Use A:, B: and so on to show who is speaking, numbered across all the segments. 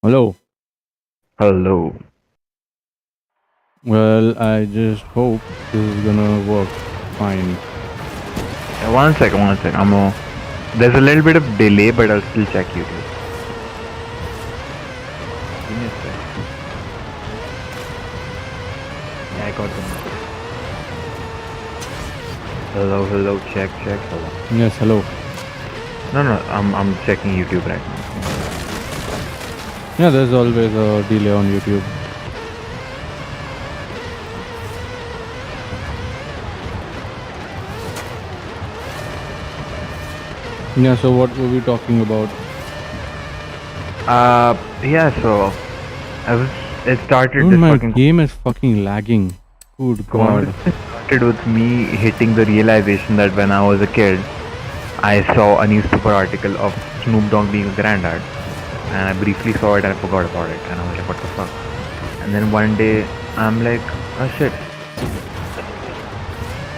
A: Hello.
B: Hello.
A: Well, I just hope this is gonna work fine.
B: One second, one second. There's a little bit of delay, but I'll still check YouTube. Give me a sec. Yeah, I got the message. Hello, hello, check, check, hello.
A: Yes, hello.
B: No, I'm checking YouTube right now.
A: Yeah, there's always a delay on YouTube. Yeah, so what were we talking about?
B: Yeah. So I was. It started
A: Dude,
B: this
A: my
B: fucking
A: game is fucking lagging. Good god.
B: conversation started with me hitting the realization that when I was a kid, I saw a newspaper article of Snoop Dogg being a granddad, and I briefly saw it and I forgot about it, and I was like, what the fuck? And then one day, I'm like, oh shit.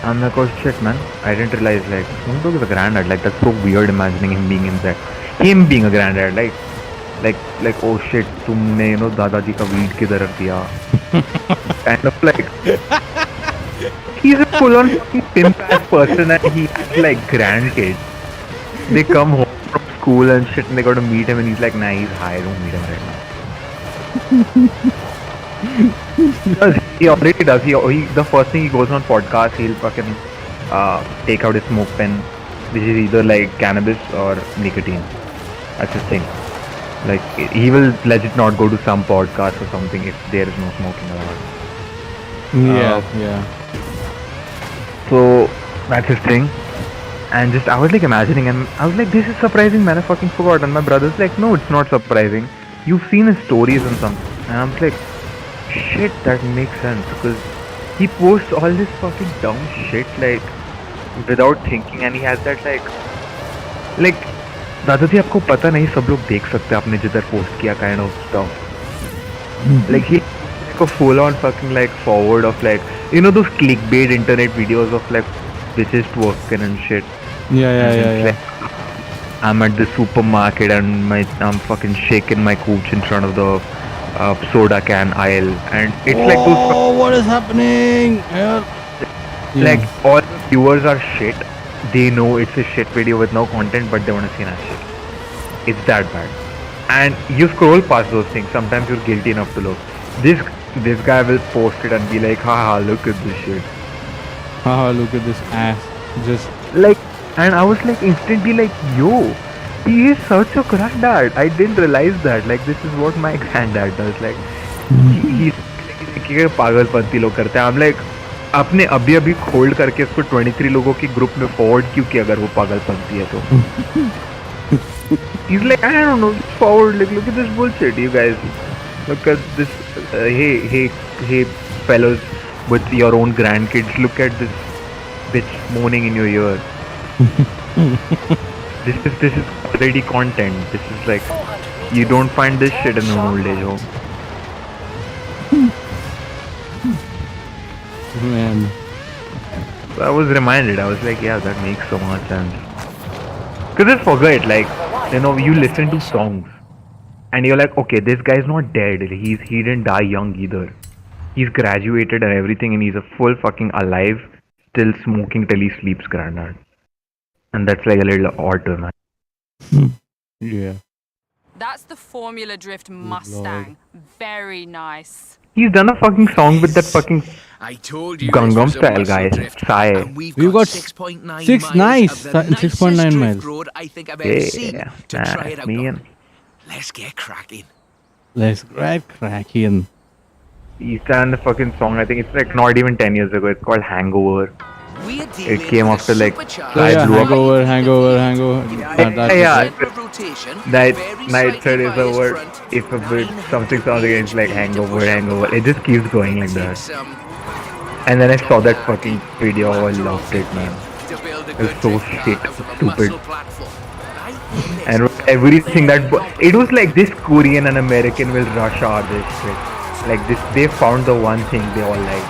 B: I'm like, oh shit, man. I didn't realize, like, Snoop Dogg is a granddad. Like, that's so weird imagining him being in that. Him being a granddad. Like, oh shit, तुमने, दादाजी का weed किधर रख दिया? Kind of like, he's a full-on fucking pimp-ass person and he has, like, grandkids. They come home from school and shit and they got to meet him and he's like, nah, he's high, don't meet him right now. He already does. The first thing he goes on podcast, he'll fucking take out his smoke pen, which is either like cannabis or nicotine. That's his thing. Like he will legit not go to some podcast or something if there is no smoking allowed.
A: Yeah.
B: So that's his thing. And just I was like imagining, and I was like, this is surprising, man. I fucking forgot. And my brother's like, no, it's not surprising. You've seen his stories and something. And I'm like, shit, that makes sense because he posts all this fucking dumb shit like without thinking, and he has that like दादाजी आपको पता नहीं सब लोग देख सकते हैं आपने जिधर पोस्ट किया kind of stuff. Like he like a full on fucking like forward of like those clickbait internet videos of like bitches twerking and shit.
A: Yeah.
B: Like, I'm at the supermarket and I'm fucking shaking my cooch in front of the soda can aisle, and it's like those.
A: Oh, what is happening? Yeah.
B: Like all the viewers are shit. They know it's a shit video with no content, but they want to see that shit. It's that bad. And you scroll past those things. Sometimes you're guilty enough to look. This guy will post it and be like, haha, look at this shit.
A: Haha, look at this ass. Just
B: Like, and I was like instantly like, yo, he is such a granddad. I didn't realize that. Like, this is what my granddad does. Like, he's पागलपंती लोग करते हैं. I'm like, आपने अभी अभी hold करके इसको 23 लोगों के ग्रुप में फॉरवर्ड क्यों किया अगर वो पागलपंती है तो? He's like, I don't know, just forward. Like, look at this bullshit, you guys. Look at this. Hey, fellows with your own grandkids. Look at this bitch moaning in your ear. This is already content. This is like, you don't find this shit in an old age home.
A: man.
B: So I was reminded. I was like, yeah, that makes so much sense. Cause just forget, like, you listen to songs, and you're like, okay, this guy's not dead. He didn't die young either. He's graduated and everything, and he's a full fucking alive, still smoking till he sleeps, granddad. And that's like a little odd to imagine.
A: Yeah.
C: That's the Formula Drift Mustang. Very nice.
B: He's done a fucking song with that fucking
D: I told you
B: Gangnam
D: this was a
B: Style
D: muscle
B: guy.
D: drift,
B: Sai.
D: and we've
A: We've
D: got
A: got
D: 6.9
A: six
D: miles
A: nice-
D: of the
A: 6.9
D: nicest
A: miles.
D: drift road I think I've ever seen
B: Yeah,
D: to try it out
B: me
D: on.
B: and
D: Let's get cracking.
A: Let's get cracking.
B: he's done the fucking song. I think it's like not even 10 years ago. It's called Hangover.
D: We're
B: It came
D: with a
B: after like
D: supercharged
A: So
B: I
A: yeah,
B: blew up.
A: hangover. That's
B: Yeah.
A: it, right?
D: center of rotation,
B: Night
D: very
B: night third
D: slightly
B: is the
D: biased
B: word.
D: front,
B: If a bit
D: 900
B: something sounds against like
D: HP to
B: hangover,
D: push up
B: hangover.
D: the
B: It just keeps going like that.
D: Takes,
B: And then I saw that fucking video. I loved it, man.
D: to build a
B: It's
D: good
B: so
D: drift car
B: shit,
D: out of a
B: stupid.
D: muscle platform. Right?
B: And everything it was like this Korean and American will rush hour this shit. Like this, they found the one thing they all like.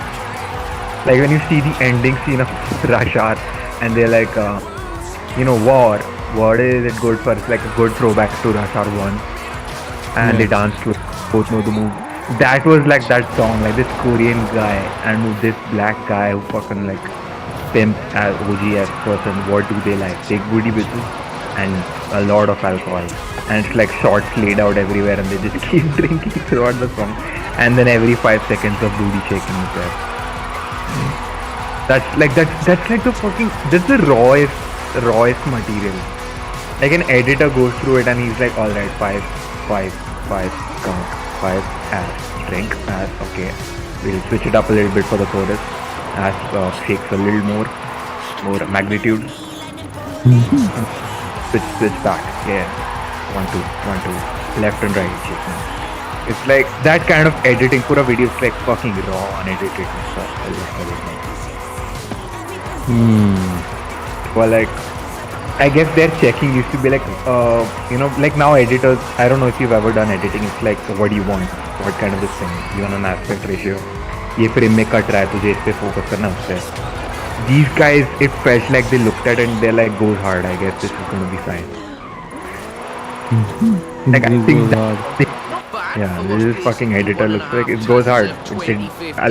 B: Like when you see the ending scene of Rush Hour, and they're like, war. What is it good for? It's like a good throwback to Rush Hour 1. and they dance to it. Both know the move. That was like that song, like this Korean guy and this black guy who fucking like pimp as OGS person. What do they like? Take booty bitches and a lot of alcohol, and it's like shots laid out everywhere, and they just keep drinking throughout the song, and then every 5 seconds of booty shaking is there. That's like the fucking that's the rawest material. Like an editor goes through it and he's like, all right, five, count, 5 ass, drink ass. Okay, we'll switch it up a little bit for the chorus. Ass shakes a little more magnitude. Switch back. Yeah, 1 2, left and right. Shaking. It's like that kind of editing for a video. It's like fucking raw, unedited and stuff. I love it. Well, like, I guess their checking used to be like, like now editors, I don't know if you've ever done editing, it's like, what do you want? What kind of this thing? You want an aspect ratio? ये frame में cut रहा है तुझे इस पे focus करना है उससे. These guys, it felt like they looked at it and they're like, goes hard, I guess this is going to be fine. Like, I think yeah, this fucking editor looks like it goes hard.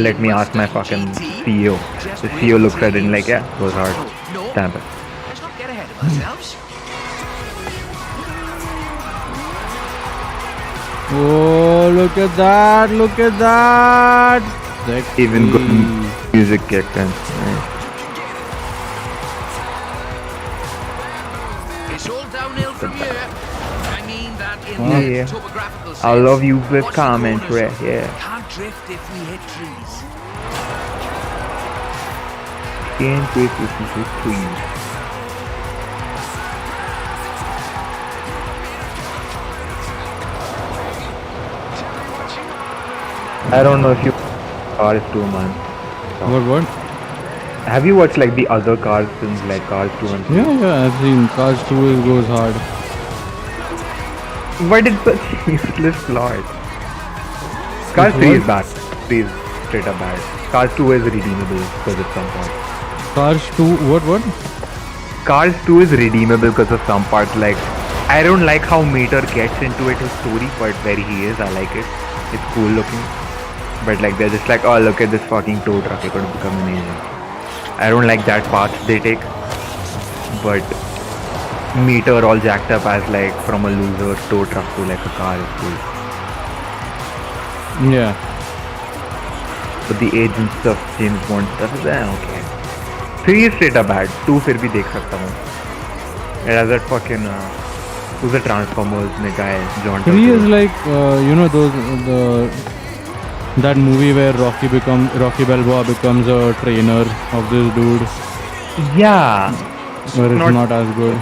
B: Let me ask my fucking CEO. The CEO looks at it and like, yeah, goes hard. Stamp it.
D: Let's not get ahead of ourselves.
A: Oh, look at that! Look at that! Sexy.
B: Even good music kicked in. Right?
D: It's all downhill from here. I mean that in
B: Yeah.
D: the topographical sense.
B: I love you with
D: What's
B: commentary.
D: the bonus?
B: Yeah.
D: Can't drift if we hit trees.
B: Can't wait to see his tweets. I don't know if you Cars 2, man.
A: What?
B: Have you watched like the other Cars films like Cars 2 and 3?
A: Yeah, I've seen Cars 2 goes hard.
B: But it's such a useless plot. Cars 3 is bad. 3 is straight up bad. Cars 2 is redeemable because of some parts.
A: Cars 2, what?
B: Cars 2 is redeemable because of some parts. Like, I don't like how Mater gets into it, his story, but where he is, I like it. It's cool looking. But like, they're just like, oh, look at this fucking tow truck, it's gonna become an engine. I don't like that path they take. But Meter all jacked up as like from a loser tow truck to like a car is cool.
A: Yeah.
B: But the agent stuff, James Bond stuff is okay. 3 is straight up bad. 2 फिर भी देख सकता हूँ. It has that fucking who's the Transformers में guy John
A: 3 is like that movie where Rocky Balboa becomes a trainer of this dude.
B: Yeah.
A: Where it's not as good.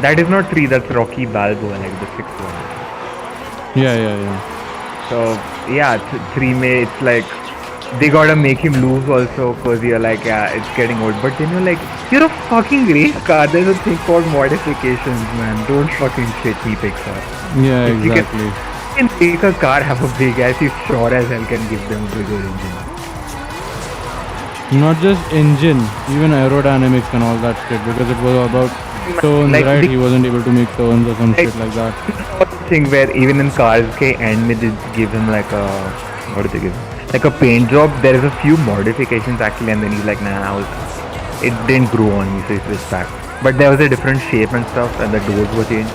B: That is not 3, that's Rocky Balboa, like the 6th one.
A: Yeah.
B: So yeah, 3 May it's like they gotta make him lose also because you're like, yeah, it's getting old. But then you're like, you're a fucking race car. There's a thing called modifications, man. Don't fucking shit me, Pixar.
A: Yeah,
B: If
A: exactly.
B: You can make a car have a big ass, you sure as hell can give them bigger engine.
A: Not just engine, even aerodynamics and all that shit, because it was about turns,
B: Like
A: right?
B: the-
A: He wasn't able to make turns or some
B: Like-
A: shit like that.
B: Thing where even in cars के end में they give him like a, what do they give him? Like a paint job. There is a few modifications actually, and then he's like, nah, it didn't grow on me, so he switched back. But there was a different shape and stuff, and the doors were changed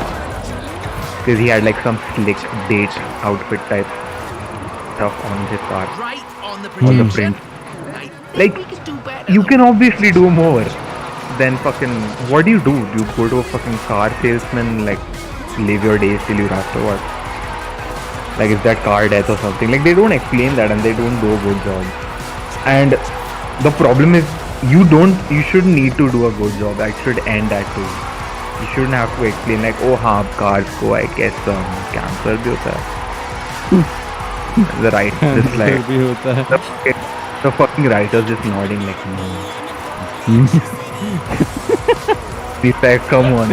B: because he had like some slick date outfit type stuff on his car.
D: Right on the
B: On the
D: projection.
B: print.
D: I think
B: Like,
D: we could do better.
B: You can obviously do more than fucking. What do? You go to a fucking car salesman, like live your days till you have to what? Like, is that car death or something? Like, they don't explain that and they don't do a good job. And the problem is, you shouldn't need to do a good job. That should end at too. You shouldn't have to explain like, oh हाँ cars को I guess cancer भी होता है. The right, just like
A: भी होता है.
B: the fucking writers just nodding like, no. He's like, come on,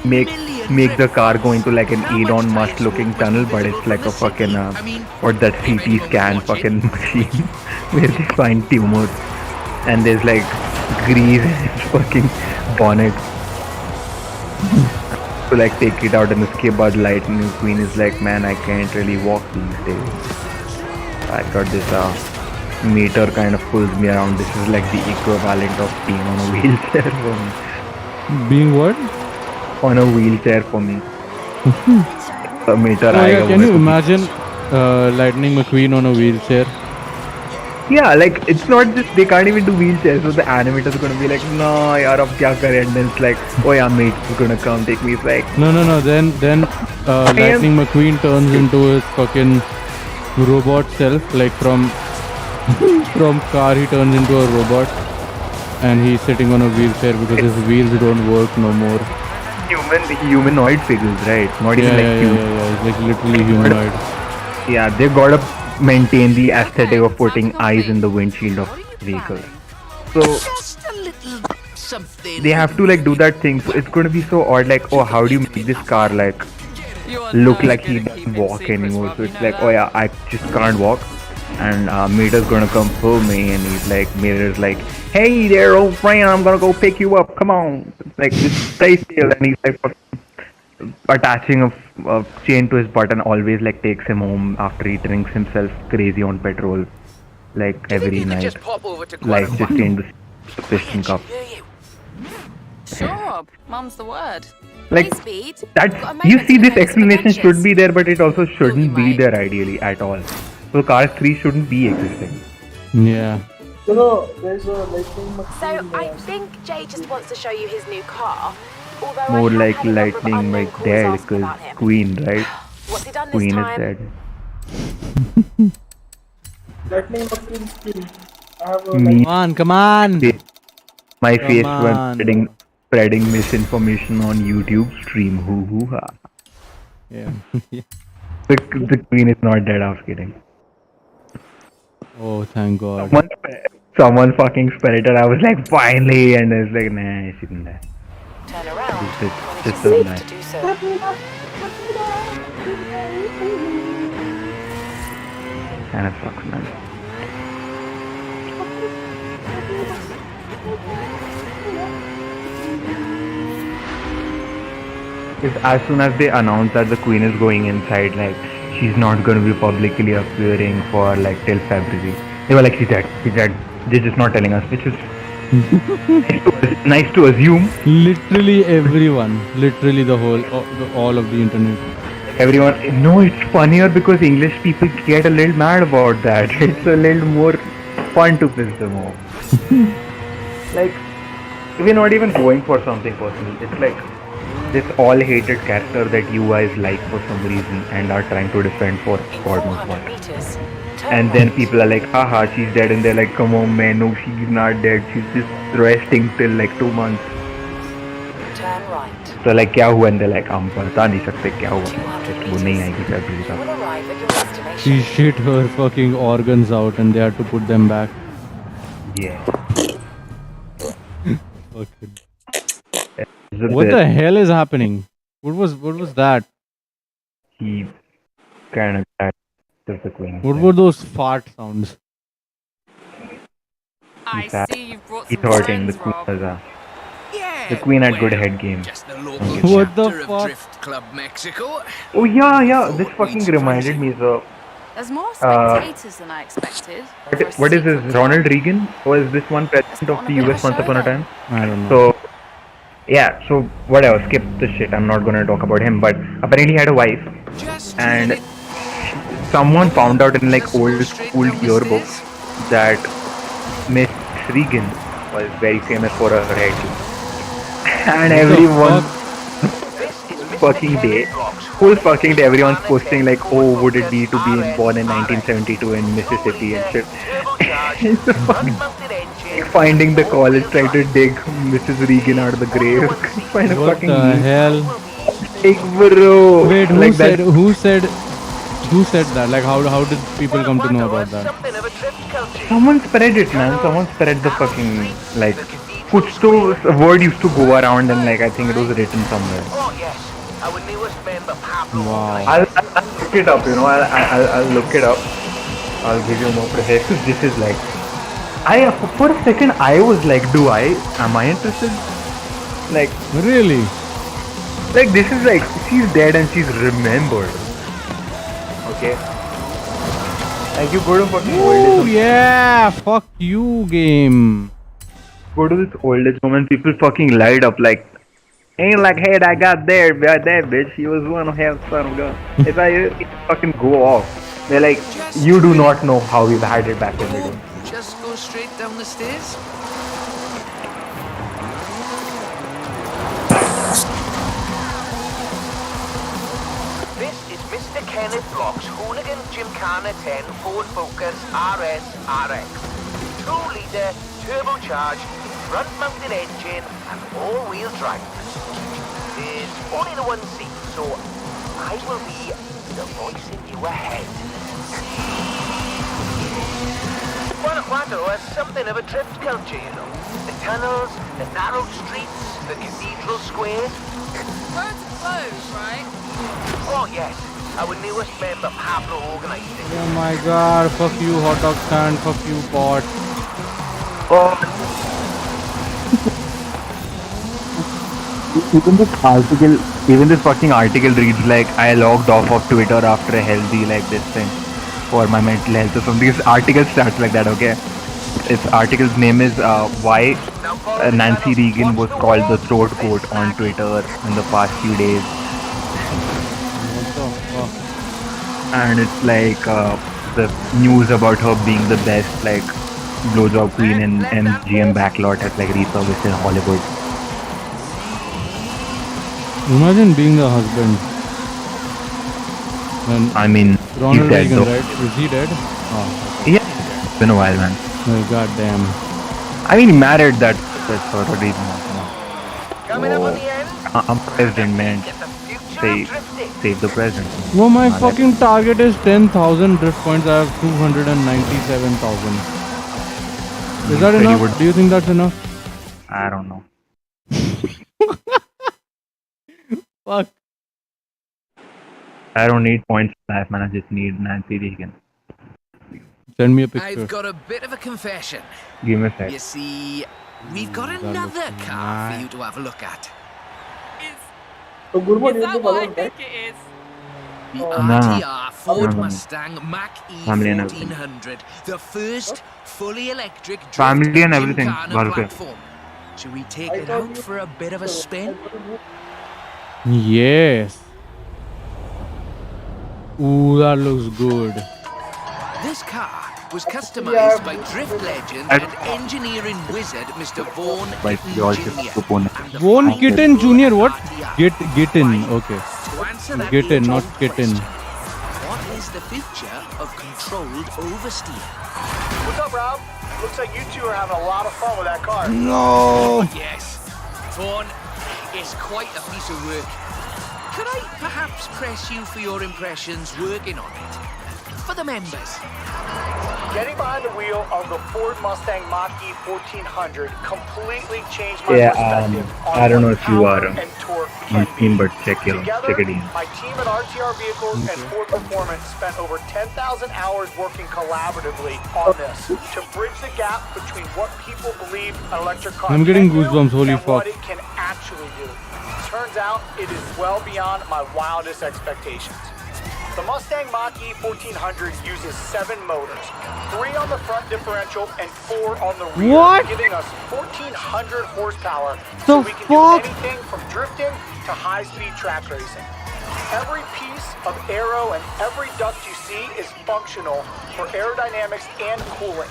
B: make the car go into like an Elon Musk looking tunnel, but it's like a fucking what that CT scan fucking machine where they find tumors and there's like grease in its fucking bonnet. to like take it out and escape, but Lightning McQueen is like, man, I can't really walk these days. I got this meter kind of pulls me around. This is like the equivalent of being on a wheelchair for me.
A: Being what?
B: On a wheelchair for me. A meter.
A: Oh, yeah, can you imagine Lightning McQueen on a wheelchair?
B: Yeah, like it's not just they can't even do wheelchairs, so the animator's gonna be like, no, yaar, ab kya kare? And then it's like, oh yeah, mate, is gonna come take me. It's like,
A: No. Then Lightning McQueen turns into his fucking robot self, like from car he turns into a robot, and he's sitting on a wheelchair because his wheels don't work no more.
B: humanoid figures, right? Not even like cute.
A: Yeah. It's like literally humanoid.
B: Yeah, they gotta maintain the aesthetic of putting eyes in the windshield of vehicles. So
D: Just a little something.
B: they have to like do that thing. So it's gonna be so odd. Like, oh, how do you make this car like
C: You're
B: look
C: not
B: like
C: good
B: he
C: at
B: doesn't
C: keeping
B: walk
C: secrets,
B: anymore?
C: Rob,
B: So
C: you
B: it's
C: know
B: like,
C: that?
B: oh yeah, I just can't walk. And Mater's gonna come pull me, and he's like, Mater's like, hey there, old friend, I'm gonna go pick you up. Come on, like just stay still. And he's like attaching a chain to his butt, and always like takes him home after he drinks himself crazy on petrol, like
D: Do you think
B: every
D: you could
B: night,
D: just pop over to
B: like
D: Quad
B: just in the piston cup.
C: Sure, Rob. Mum's the word.
B: Like
C: Speed.
B: that's
C: Got a
B: you
C: moment
B: see,
C: to
B: this
C: remember some
B: explanation should
C: adventures.
B: be there, but it also shouldn't be
C: might.
B: there ideally at all. So Cars 3 shouldn't be existing.
A: Yeah.
E: There's a Lightning
F: So
E: McQueen.
F: I think Jay just wants to show you his new car. Although
B: More
F: I have
B: like
F: had a number of
B: Lightning
F: unknown
B: like
F: callers
B: dead
F: asking
B: because
F: about him.
B: Queen, right?
F: What's he done this
B: Queen is
F: time?
B: dead.
E: Lightning McQueen skin. I have a
B: Me,
A: Come on.
B: my
A: Come
B: face
A: on.
B: when spreading misinformation on YouTube stream. Hoo hoo ha.
A: Yeah.
B: The Queen is not dead. I was kidding.
A: Oh, thank God.
B: Someone fucking spread it. I was like, finally, and it's like, nah, she didn't die.
F: Turn around
B: It's
F: when
B: just
F: it is
B: doesn't
F: safe
B: die.
F: to do so.
B: Kind of sucks, man. If as soon as they announce that the Queen is going inside, like she's not going to be publicly appearing for like till February. They were like, she's dead. They're just not telling us, which is nice to assume.
A: Literally everyone. Literally the whole, all of the internet.
B: Everyone, no, it's funnier because English people get a little mad about that. It's a little more fun to piss them off. Like, we're not even going for something personal. It's like this all hated character that you guys like for some reason and are trying to defend for
F: In
B: God knows
F: 400
B: what.
F: meters, turn
B: And then
F: right.
B: people are like, haha, she's dead. And they're like, come on, man, no, she's not dead. She's just resting till like 2 months.
F: Turn right.
B: So like, क्या हुआ? And they're like, हम बता नहीं सकते क्या हुआ.
F: 200
B: वो नहीं
F: meters.
B: आएगी February
F: You
B: तक.
F: will arrive at your destination.
A: She shit her fucking organs out and they had to put them back.
B: Yeah.
A: Fucking.
B: So
A: What the hell is happening? What was that?
B: He kind of died of the Queen.
A: What were those fart sounds?
C: I
B: He's sad.
C: see you've brought
B: He's
C: some
B: hurting. The
C: friends,
B: Queen
C: Rob.
B: was a...
D: Yeah.
B: The Queen had good
D: well,
B: head game.
D: Just the local
A: What the
D: chapter
A: fuck?
D: of Drift Club Mexico.
B: Oh yeah.
D: Thought
B: This
D: we'd
B: fucking
D: surprise
B: reminded
D: you.
B: me. So
C: There's more spectators than I expected. for a
B: what is this?
C: secret
B: Ronald
C: club.
B: Reagan? Was this one president
C: Let's
B: of
C: put
B: the
C: on a bit
B: US
C: of a
B: once
C: show
B: upon a
C: then.
B: time?
A: I don't know.
B: So yeah. So whatever. Skip the shit. I'm not gonna talk about him. But apparently he had a wife,
D: Just
B: and
D: leave
B: someone found out in like
D: Let's go
B: old
D: straight
B: school
D: down the
B: yearbooks
D: stairs.
B: that Miss Regan was very famous for her hair. And
A: What the
B: everyone
A: fuck?
B: fucking day, whole fucking day, everyone's posting like, oh, would it be to be born in 1972 in Mississippi and shit. It's a fucking like finding the college trying to dig Mrs. Regan out of the grave. Find a
A: What
B: fucking
A: the hell?
B: like, bro.
A: Wait, who
B: like
A: said
B: that.
A: who said that? Like how did people come to know about that?
B: Someone spread it, man. Someone spread the fucking like. Kuch to a word used to go around and like I think it was written somewhere.
A: Wow.
B: I'll look it up, you know. I'll look it up. I'll give you more precise. 'Cause this is like, for a second I was like, am I interested? Like,
A: Really?
B: Like this is like she's dead and she's remembered. Okay. Like you go to fucking old
A: Oh
B: age,
A: yeah, fuck you, game.
B: go to this old age home and people fucking light up like ain't like hey I got there that bitch she was one who have son of gun. If I fucking go off, they're like
D: Just
B: you do
D: wait.
B: not know how we've had it back in the day.
D: Just go straight down the stairs.
G: This is Mr. Kenneth Block's Hooligan Gymkhana 10 Ford Focus RS RX. 2-litre turbocharged, front-mounted engine and all-wheel drive. There's only the one seat, so I will be the voice in your head. Guanajuato has something of a drift culture, you know. The tunnels, the narrow streets, the cathedral square.
C: Roads are closed, right?
G: Oh yes, our newest member Pablo organized it.
A: Oh my god, fuck you, hot dog stand, fuck you, pot.
B: Oh. Even this fucking article reads like I logged off of Twitter after a healthy like this thing for my mental health or something. This article starts like that, okay? Its article's name is why Nancy Reagan was called the throat goat on Twitter in the past few days,
A: What the fuck?
B: and it's like the news about her being the best like blowjob queen in MGM backlot has like resurfaced in Hollywood.
A: Imagine being the husband. And
B: I mean,
A: Ronald
B: he's dead
A: Reagan,
B: though.
A: right? Is he dead? Oh,
B: Yeah, it's been a while, man.
A: oh god damn.
B: I mean, he married that sort of reason.
G: Coming up on the end,
B: I'm president, man.
G: get the future
B: Save,
G: of drifting.
B: save the president.
A: Well, my fucking target is 10,000 drift points. I have 297,000. Is that
B: Said he
A: enough?
B: would-
A: Do you think that's enough?
B: I don't know.
A: Fuck.
B: I don't need points in life, man. I just need Nancy Reagan.
A: Send me a picture.
D: I've got a bit of a confession.
B: Give me a sec.
D: You see, we've got
A: that
D: another
A: looks
D: car for
A: nice.
D: you to have a look at.
E: So Gurban,
C: Is
E: you
C: that
E: the
C: what I
E: balloon, right?
C: think it is?
D: The
E: Oh.
D: RTR Ford
B: No.
D: Mustang Mach-E
B: Family and everything.
D: 1400, the first fully electric drift
B: Family and everything.
D: Gymkhana
B: Well, okay.
D: platform. Should we take
E: I
D: it
E: thought
D: out
E: you-
D: for a bit of a spin?
A: Yes. Ooh, that looks good.
D: This car was customized by drift legend
B: I-
D: and engineering wizard Mr. Vaughan
B: By
D: Kitten
B: George
D: Jr.
B: Kupon.
D: and the
A: Vaughan
D: final
A: Kitten
D: Ford
A: Jr. What?
D: RTR.
A: Get in. Okay.
D: To answer that
A: Get in, not
D: age-old
A: get in.
D: question, what is the future of controlled oversteer?
H: What's up, Rob? Looks like you two are having a lot of fun with that car.
A: No.
D: Yes, Vaughan is quite a piece of work. Could I perhaps press you for your impressions working on it? For the members.
H: Getting behind the wheel of the Ford Mustang Mach-E 1400 completely changed my
B: Yeah,
H: perspective on
B: I don't know
H: what
B: if you
H: power
B: are
H: and torque
B: on
H: can
B: Steam,
H: be.
B: but check it in.
H: My team at RTR Vehicles and Ford Performance spent over 10,000 hours working collaboratively on this to bridge the gap between what people believe an electric car
A: I'm getting
H: can do
A: goosebumps, holy
H: and what
A: fuck.
H: it can actually do. Turns out it is well beyond my wildest expectations. The Mustang Mach-E 1400 uses 7 motors, 3 on the front differential and 4 on the rear,
A: What?
H: giving us 1,400 horsepower
A: The
H: so we can
A: fuck?
H: do anything from drifting to high-speed track racing. Every piece of aero and every duct you see is functional for aerodynamics and cooling.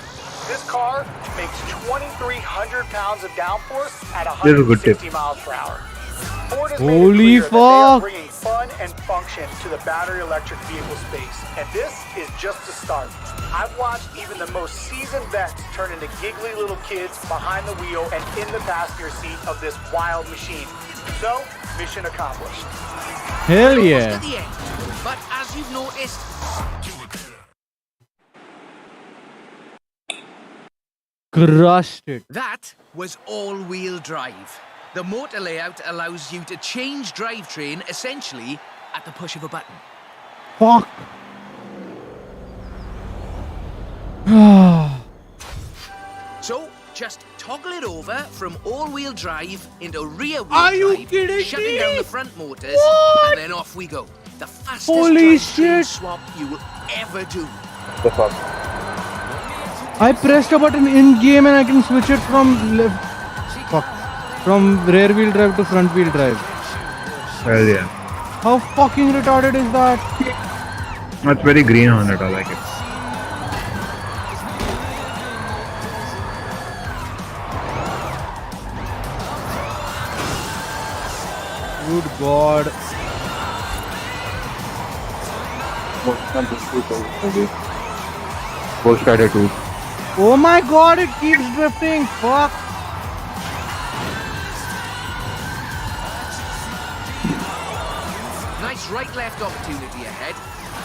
H: This car makes 2,300 pounds of downforce at
B: This is a good tip.
H: 160 miles per hour. Ford has
A: Holy
H: made it clear that they are
A: fuck.
H: bringing fun and function to the battery electric vehicle space, and this is just the start. I've watched even the most seasoned vets turn into giggly little kids behind the wheel and in the passenger seat of this wild machine. So, mission accomplished.
A: Hell
D: Almost
A: yeah.
D: at the end. But as you've noticed,
A: Crushed it.
D: that was all-wheel drive. The motor layout allows you to change drivetrain essentially at the push of a button.
A: Fuck.
D: So, just toggle it over from all-wheel drive into rear-wheel
A: Are you
D: drive,
A: kidding
D: shutting
A: me?
D: down the front motors, and then off we go. The fastest
A: Holy
D: drivetrain
A: shit.
D: swap you will ever do.
B: The fuck?
A: I pressed a button in game and I can switch it from from rear wheel drive to front wheel drive.
B: Hell yeah.
A: How fucking retarded is that?
B: It's very green on it, I like it.
A: Good god.
B: Ghost Rider 2.
A: Oh my god, it keeps drifting. Fuck.
D: Nice right-left opportunity ahead.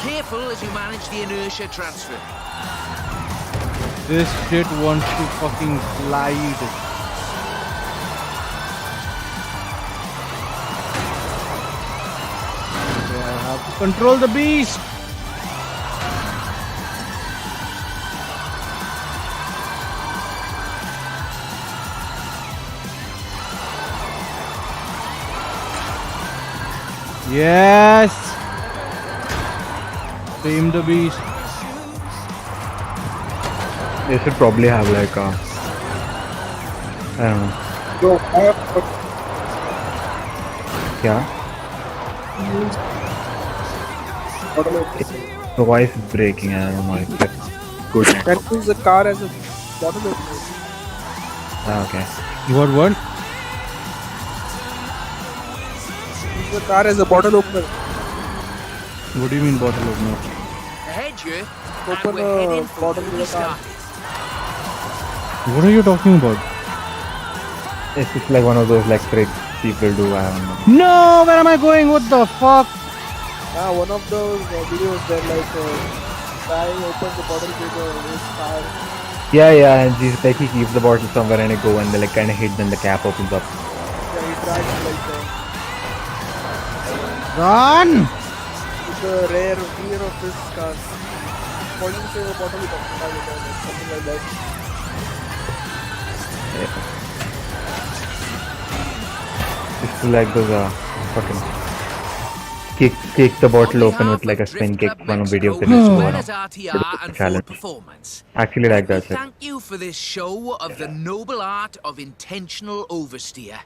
D: Careful as you manage the inertia transfer.
A: This shit wants to fucking slide. Okay, I have to control the beast. Yes. Tame the beast.
B: They should probably have like a... I don't know.
E: So, I have
B: Yeah?
E: automatic.
B: The voice is breaking, I don't know. It's like good.
E: That means the car has a bottle opener.
B: Okay.
A: What?
E: The car has a bottle opener.
A: What do you mean bottle opener?
D: Ahead here,
E: Open
D: and we're heading
E: a
D: for
E: bottle
D: where
E: with
D: we
E: a car.
D: started.
A: What are you talking about?
B: It's just like one of those like tricks people do, I don't know.
A: No, where am I going? What the fuck?
E: One of those videos where like guy opens the bottle with his car.
B: Yeah, and he's like he keeps the bottle somewhere and it go and they like kinda hit, then the cap opens up.
E: Yeah, he drives like
A: Run!
E: with the rear of his car. Holding the bottle with a car, something like that.
B: It's like those fucking kick the bottle open with like a spin kick one of videos that used to go
D: Well
B: around.
D: as RTR and
B: Challenge.
D: Ford Performance.
B: Actually like
D: Let me
B: that shit.
D: thank you for this show of the noble art of intentional oversteer.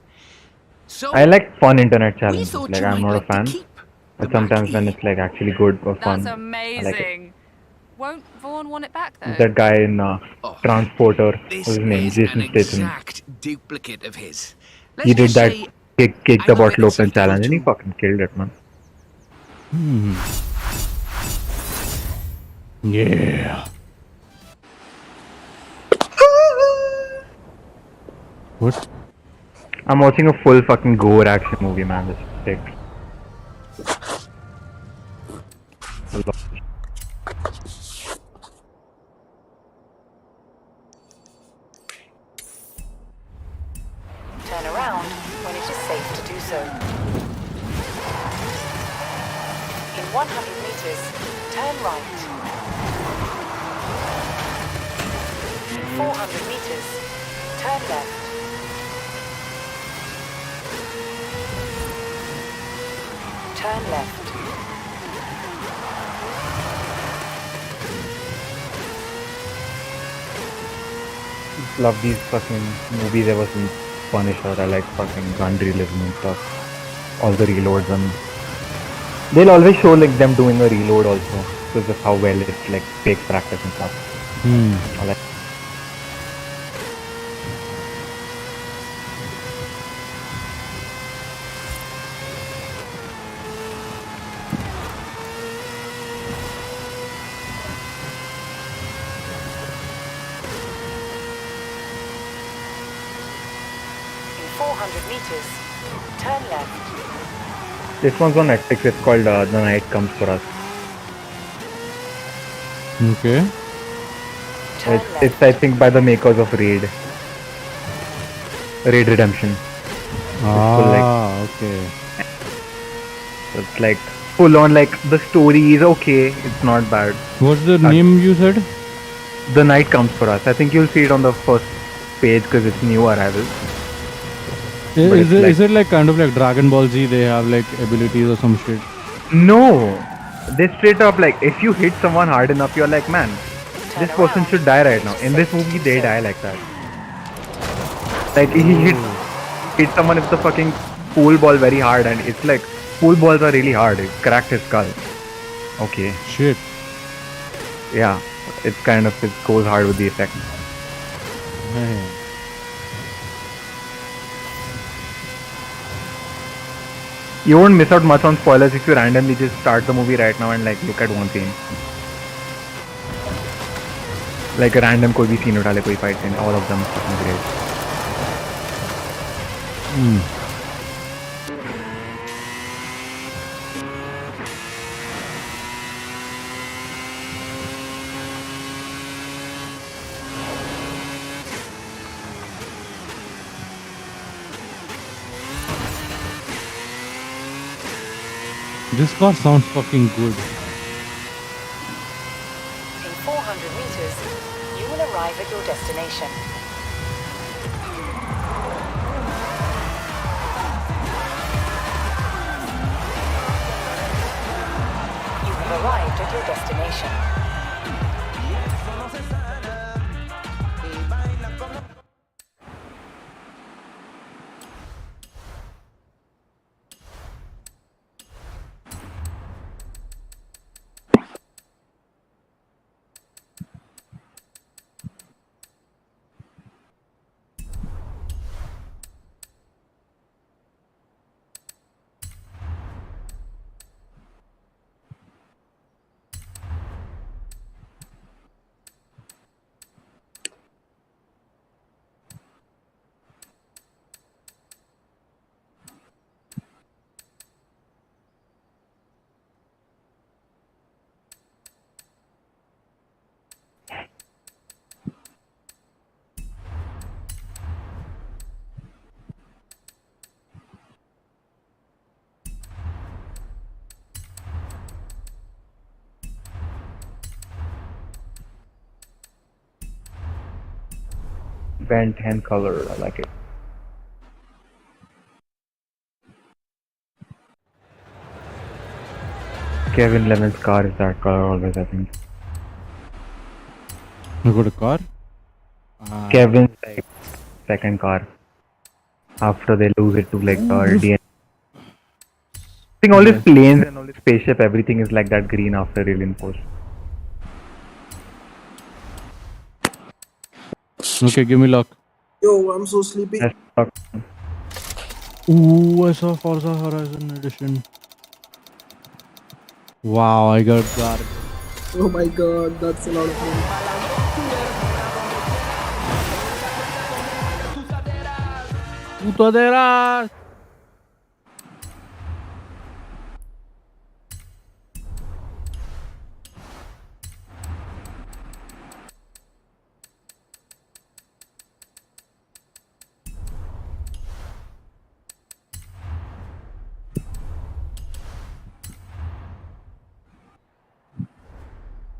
D: So,
B: I like fun internet
D: we
B: challenges,
D: thought
B: like
D: you
B: I'm
D: might
B: not a
D: like to
B: fan.
D: keep the
B: But sometimes when
D: back
B: it's like actually good or fun,
C: That's
B: I like it.
C: amazing. Won't Vaughan want it back though?
B: That guy in Transporter,
D: This
B: what's his name?
D: is
B: Jason
D: an
B: Statham.
D: exact duplicate of his. Let's
B: He did
D: just
B: that
D: say
B: kick
D: I'm
B: the
D: a bit
B: bottle open
D: excited
B: challenge and he
D: too.
B: fucking killed it, man.
A: Yeah. What?
B: I'm watching a full fucking gore action movie, man. This is sick.
F: Turn around when it is safe to do so. In 100 meters, turn right. In 400 meters, turn left. Turn left.
B: Love these fucking movies ever since Punisher. I like fucking gun realism and stuff. All the reloads and they'll always show like them doing a reload also. Because of how well it's like fake practice and stuff. I like
F: In 400 meters, turn left.
B: this one's on Netflix. It's called The Night Comes For Us.
A: Okay.
F: Turn left.
B: It's I think by the makers of Raid Redemption.
A: Ah, okay.
B: So it's like full on, like the story is okay. It's not bad.
A: What's the name you said?
B: The Night Comes For Us. I think you'll see it on the first page because it's new arrival.
A: Is it like kind of like Dragon Ball Z? They have like abilities or some shit.
B: No, they straight up like if you hit someone hard enough, you're like, man, this person should die right now. In this movie, they die like that. Like he hit someone with the fucking pool ball very hard, and it's like pool balls are really hard. It cracked his skull. Okay.
A: Shit.
B: Yeah, it goes hard with the effect.
A: Man.
B: You won't miss out much on spoilers if you randomly just start the movie right now and like look at one scene. Like a random कोई भी scene उठा ले कोई fight scene, all of them fucking great.
A: This car sounds fucking good.
I: In 400 meters, you will arrive at your destination. You have arrived at your destination. Bent hand color, I like it. Kevin Levin's car is that color always, I think.
A: You got a car?
B: Kevin's like second car. After they lose it to like DNA. I think all his planes and all his spaceship, everything is like that green after Alien Force.
A: Okay, give me luck.
E: Yo, I'm so sleepy.
B: That's fuck.
A: Ooh, I saw Forza Horizon edition. Wow, I got that.
E: Oh my god, that's a lot of money.
A: Putaderas!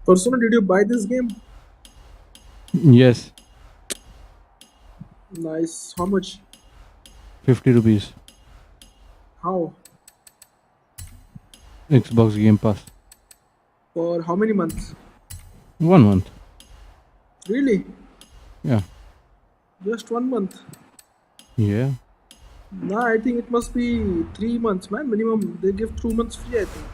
E: Persona, did you buy this game?
A: Yes,
E: Nice. How much?
A: 50 rupees.
E: How?
A: Xbox Game Pass.
E: For how many months?
A: 1 month.
E: Really?
A: Yeah.
E: Just 1 month?
A: Yeah.
E: Nah, I think it must be 3 months, man. Minimum. They give 2 months free, I think.